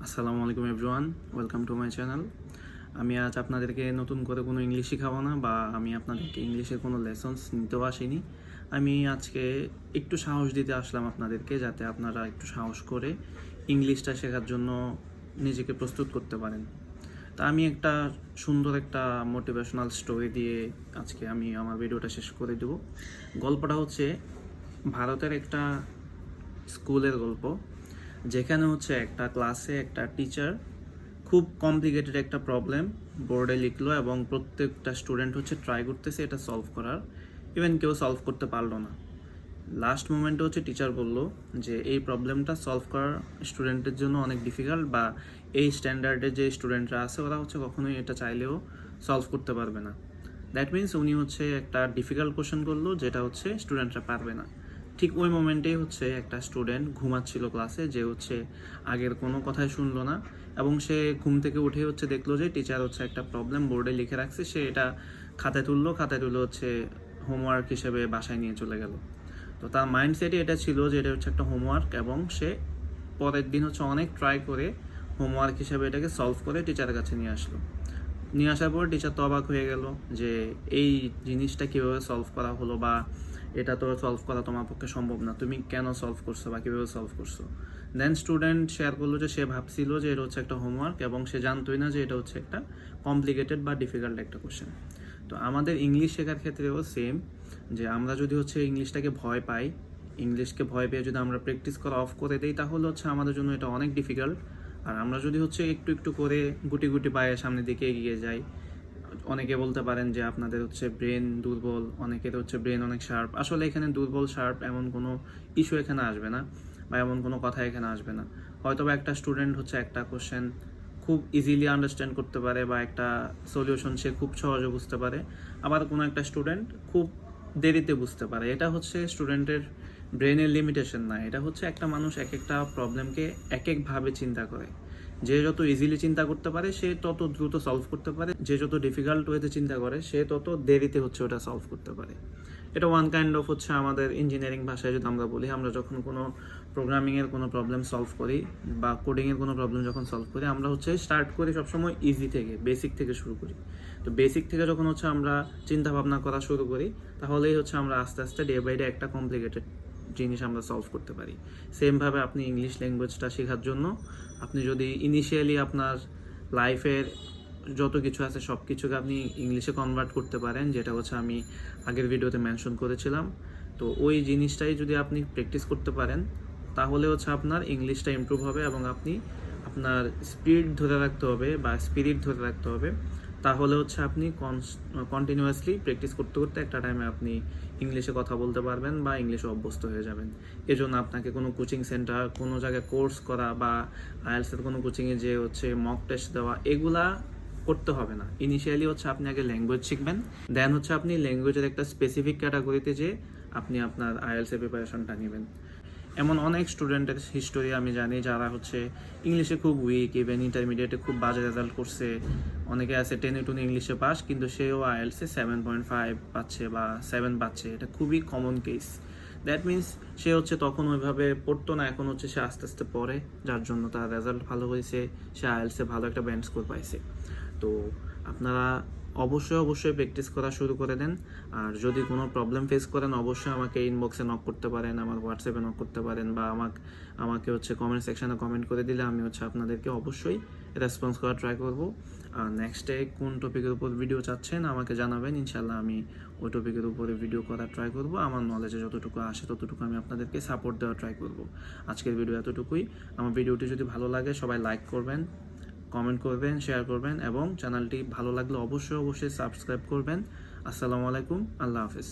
আসসালামু আলাইকুম everyone, welcome to my channel. আমি আজ আপনাদেরকে নতুন করে কোনো ইংলিশ শেখাবো না, বা আমি আপনাদেরকে ইংলিশের কোনো লেসনস নিতেও আসিনি। আমি আজকে একটু সাহস দিতে আসলাম আপনাদেরকে, যাতে আপনারা একটু সাহস করে ইংলিশটা শেখার জন্য নিজেকে প্রস্তুত করতে পারেন। তা আমি একটা সুন্দর একটা মোটিভেশনাল স্টোরি দিয়ে আজকে আমি আমার ভিডিওটা শেষ করে দেব। গল্পটা হচ্ছে ভারতের একটা স্কুলের গল্প, যেখানে হচ্ছে একটা ক্লাসে একটা টিচার খুব কমপ্লিকেটেড একটা প্রবলেম বোর্ডে লিখলো, এবং প্রত্যেকটা স্টুডেন্ট হচ্ছে ট্রাই করতেছে এটা সলভ করার। ইভেন কেউ সলভ করতে পারলো না। লাস্ট মোমেন্টে হচ্ছে টিচার বললো যে এই প্রবলেমটা সলভ করার স্টুডেন্টের জন্য অনেক ডিফিকাল্ট, বা এই স্ট্যান্ডার্ডের যে স্টুডেন্টরা আছে ওরা হচ্ছে কখনোই এটা চাইলেও সলভ করতে পারবে না। দ্যাট মিনস উনি হচ্ছে একটা ডিফিকাল্ট কোশ্চেন করলো, যেটা হচ্ছে স্টুডেন্টরা পারবে না। ঠিক ওই মোমেন্টেই হচ্ছে একটা স্টুডেন্ট ঘুমাচ্ছিল ক্লাসে, যে হচ্ছে আগের কোনো কথাই শুনলো না, এবং সে ঘুম থেকে উঠে হচ্ছে দেখলো যে টিচার হচ্ছে একটা প্রবলেম বোর্ডে লিখে রাখছে। সে এটা খাতায় তুললো হচ্ছে হোমওয়ার্ক হিসেবে বাসায় নিয়ে চলে গেল। তো তার মাইন্ডসেটে এটা ছিল যে এটা হচ্ছে একটা হোমওয়ার্ক, এবং সে পরের দিন হচ্ছে অনেক ট্রাই করে হোমওয়ার্ক হিসেবে এটাকে সলভ করে টিচারের কাছে নিয়ে আসার পর টিচার তো অবাক হয়ে গেল যে এই জিনিসটা কীভাবে সলভ করা হলো, বা এটা তো সলভ করা তোমার পক্ষে সম্ভব না, তুমি কেন সলভ করছো বা কীভাবে সলভ করছো। দেন স্টুডেন্ট শেয়ার করলো যে সে ভাবছিল যে এটা হচ্ছে একটা হোমওয়ার্ক, এবং সে জানতোই না যে এটা হচ্ছে একটা কমপ্লিকেটেড বা ডিফিকাল্ট একটা কোশ্চেন। তো আমাদের ইংলিশ শেখার ক্ষেত্রেও সেম, যে আমরা যদি হচ্ছে ইংলিশটাকে ভয় পাই, ইংলিশকে ভয় পেয়ে যদি আমরা প্র্যাকটিস করা অফ করে দিই, তাহলে হচ্ছে আমাদের জন্য এটা অনেক ডিফিকাল্ট। আর আমরা যদি হচ্ছে একটু একটু করে গুটি গুটি পায়ে সামনের দিকে এগিয়ে যাই, অনেকে বলতে পারেন যে আপনাদের হচ্ছে ব্রেন দুর্বল, অনেকের হচ্ছে ব্রেন অনেক শার্প। আসলে এখানে দুর্বল শার্প এমন কোনো ইস্যু এখানে আসবে না, বা এমন কোনো কথা এখানে আসবে না। হয়তো বা একটা স্টুডেন্ট হচ্ছে একটা কোশ্চেন খুব ইজিলি আন্ডারস্ট্যান্ড করতে পারে, বা একটা সলিউশন সে খুব সহজে বুঝতে পারে, আবার কোনো একটা স্টুডেন্ট খুব দেরিতে বুঝতে পারে। এটা হচ্ছে স্টুডেন্টের ব্রেনের লিমিটেশন না, এটা হচ্ছে একটা মানুষ এক একটা প্রবলেমকে এক একভাবে চিন্তা করে। যে যত ইজিলি চিন্তা করতে পারে সে তত দ্রুত সলভ করতে পারে, যে যত ডিফিকাল্ট ওয়েতে চিন্তা করে সে তত দেরিতে হচ্ছে ওটা সলভ করতে পারে। এটা ওয়ান কাইন্ড অফ হচ্ছে আমাদের ইঞ্জিনিয়ারিং ভাষায় যদি আমরা বলি, আমরা যখন কোনো প্রোগ্রামিংয়ের কোনো প্রবলেম সলভ করি বা কোডিংয়ের কোনো প্রবলেম যখন সলভ করি, আমরা হচ্ছে স্টার্ট করি সবসময় ইজি থেকে, বেসিক থেকে শুরু করি। তো বেসিক থেকে যখন হচ্ছে আমরা চিন্তা ভাবনা করা শুরু করি, তাহলেই হচ্ছে আমরা আস্তে আস্তে ডে বাই ডে একটা কমপ্লিকেটেড জিনিস আমরা সলভ করতে পারি। সেমভাবে আপনি ইংলিশ ল্যাঙ্গুয়েজটা শেখার জন্য আপনি যদি ইনিশিয়ালি আপনার লাইফের যত কিছু আছে সব কিছুকে আপনি ইংলিশে কনভার্ট করতে পারেন, যেটা হচ্ছে আমি আগের ভিডিওতে মেনশন করেছিলাম। তো ওই জিনিসটাই যদি আপনি প্র্যাকটিস করতে পারেন, তাহলে হচ্ছে আপনার ইংলিশটা ইমপ্রুভ হবে, এবং আপনি আপনার স্পিড ধরে রাখতে হবে বা স্পিরিট ধরে রাখতে হবে। তাহলে হচ্ছে আপনি কন্টিনিউয়াসলি প্র্যাকটিস করতে করতে একটা টাইমে আপনি ইংলিশে কথা বলতে পারবেন বা ইংলিশে অভ্যস্ত হয়ে যাবেন। এজন্য আপনাকে কোনো কোচিং সেন্টার, কোনো জায়গায় কোর্স করা, বা আইএলটিএসের কোনো কোচিংয়ে যে হচ্ছে মক টেস্ট দেওয়া, এগুলা করতে হবে না। ইনিশিয়ালি হচ্ছে আপনি আগে ল্যাঙ্গুয়েজ শিখবেন, দেন হচ্ছে আপনি ল্যাঙ্গুয়েজের একটা স্পেসিফিক ক্যাটাগরিতে যে আপনি আপনার আইএলটিএস এর প্রিপারেশনটা নেবেন। এমন অনেক স্টুডেন্টের হিস্টোরি আমি জানি যারা হচ্ছে ইংলিশে খুব উইক, ইভেন ইন্টারমিডিয়েটে খুব বাজে রেজাল্ট করছে। অনেকে আছে 10-টুনে ইংলিশে পাস, কিন্তু সেও আইএলটিএসে 7.5 পাচ্ছে বা 7 পাচ্ছে। এটা খুবই কমন কেস। দ্যাট মিনস সে হচ্ছে তখন ওইভাবে পড়তো না, এখন হচ্ছে সে আস্তে আস্তে পড়ে, যার জন্য তার রেজাল্ট ভালো হয়েছে, সে আইএলটিএসে ভালো একটা ব্যান্ড স্কোর পাইছে। তো আপনারা অবশ্যই প্র্যাকটিস করা শুরু করে দেন। আর যদি কোনো প্রবলেম ফেস করেন, অবশ্যই আমাকে ইনবক্সে নক করতে পারেন, আমার হোয়াটসঅ্যাপে নক করতে পারেন, বা আমাকে হচ্ছে কমেন্ট সেকশনে কমেন্ট করে দিলে আমি হচ্ছে আপনাদেরকে অবশ্যই রেসপন্স করার ট্রাই করব। আর নেক্সটে কোন টপিকের উপর ভিডিও চাচ্ছেন আমাকে জানাবেন, ইনশাল্লাহ আমি ওই টপিকের উপরে ভিডিও করার ট্রাই করব। আমার নলেজে যতটুকু আসে ততটুকু আমি আপনাদেরকে সাপোর্ট দেওয়ার ট্রাই করব। আজকের ভিডিও এতটুকুই। আমার ভিডিওটি যদি ভালো লাগে সবাই লাইক করবেন, কমেন্ট করবেন, শেয়ার করবেন, এবং চ্যানেলটি ভালো লাগলে অবশ্যই সাবস্ক্রাইব করবেন। আসসালামু আলাইকুম, আল্লাহ হাফেজ।